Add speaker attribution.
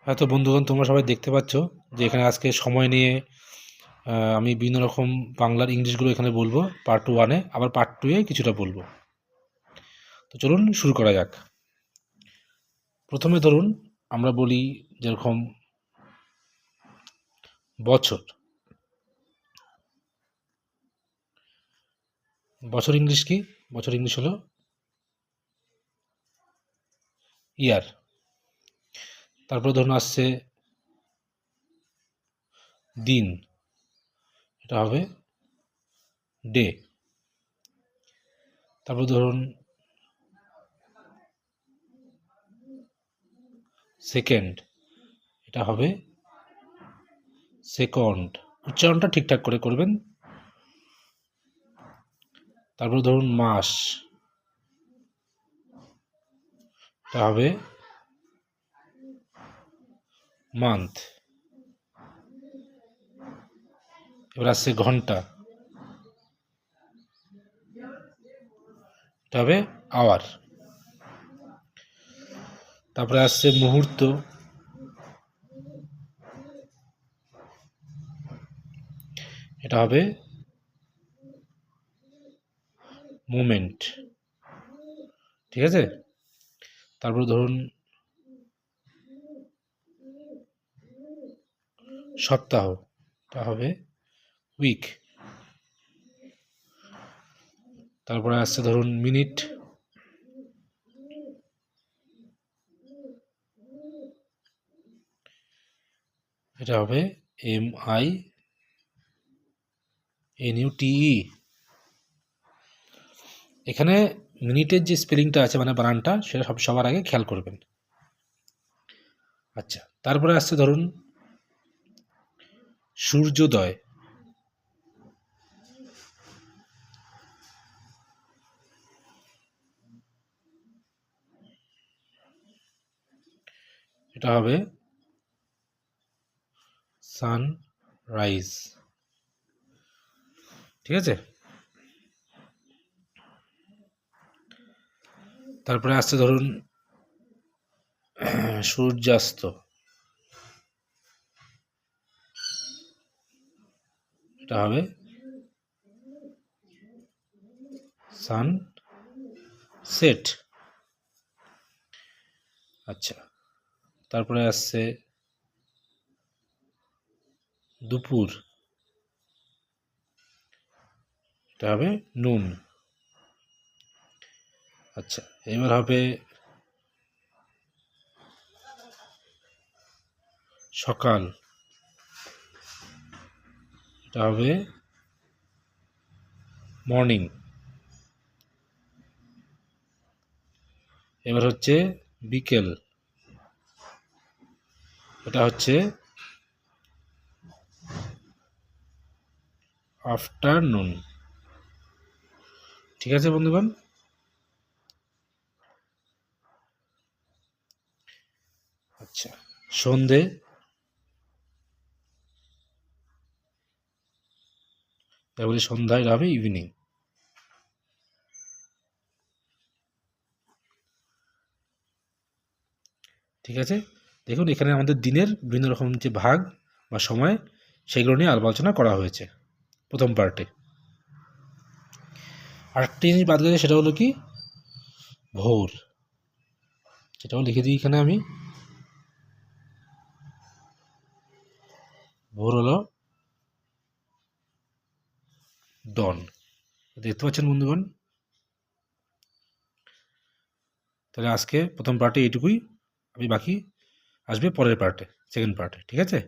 Speaker 1: হ্যাঁ, তো বন্ধুগণ তোমরা সবাই দেখতে পাচ্ছ যে এখানে আজকে সময় নিয়ে আমি বিভিন্ন রকম বাংলার ইংলিশগুলো এখানে বলবো পার্ট 1-এ, আবার পার্ট 2-এ কিছুটা বলবো। তো চলুন শুরু করা যাক। প্রথমে ধরুন আমরা বলি যেরকম বছর। বছর ইংলিশ কি? বছর ইংলিশ হলো ইয়ার। তারপর ধরুন আসছে দিন, এটা হবে ডে। তারপর ধরুন সেকেন্ড, এটা হবে সেকন্ড। উচ্চারণটা ঠিকঠাক করে করবেন। তারপর ধরুন মাস, এটা হবে মান্থ। এবার আসছে ঘন্টা, এটা হবে আওয়ার। তারপরে আসছে মুহূর্ত, এটা হবে মোমেন্ট। ঠিক আছে। তারপর ধরুন সপ্তাহ, এটা হবে উইক। তারপরে আসছে ধরুন মিনিট, এটা হবে MINUTE। এখানে মিনিটের যে স্পেলিংটা আছে মানে বানানটা, সেটা সবার আগে খেয়াল করবেন। আচ্ছা, তারপরে আসছে ধরুন সূর্যোদয়, এটা হবে সানরাইজ। ঠিক আছে। তারপরে আসছে ধরুন সূর্যাস্ত, এটা হবে সানসেট। আচ্ছা, তারপরে আসছে দুপুর, এটা হবে নুন। আচ্ছা, এবার হবে সকাল, এটা হবে মর্নিং। এবার হচ্ছে বিকেল, এটা হচ্ছে আফটারনুন। ঠিক আছে বন্ধুগণ। আচ্ছা, সন্ধে, তারপরে সন্ধ্যা, এটা হবে ইভিনিং। ঠিক আছে। দেখুন এখানে আমাদের দিনের বিভিন্ন রকম যে ভাগ বা সময়, সেগুলো নিয়ে আলোচনা করা হয়েছে প্রথম পার্টে। আরেকটি জিনিস বাদ গেছে, সেটা হলো কি ভোর। সেটাও লিখে দিই এখানে আমি। ভোর হলো ডন। দেখতে পাচ্ছেন বন্ধুগণ। তাহলে আজকে প্রথম পার্টে এইটুকুই। আমি বাকি আসবে পরের পার্টে, সেকেন্ড পার্টে। ঠিক আছে।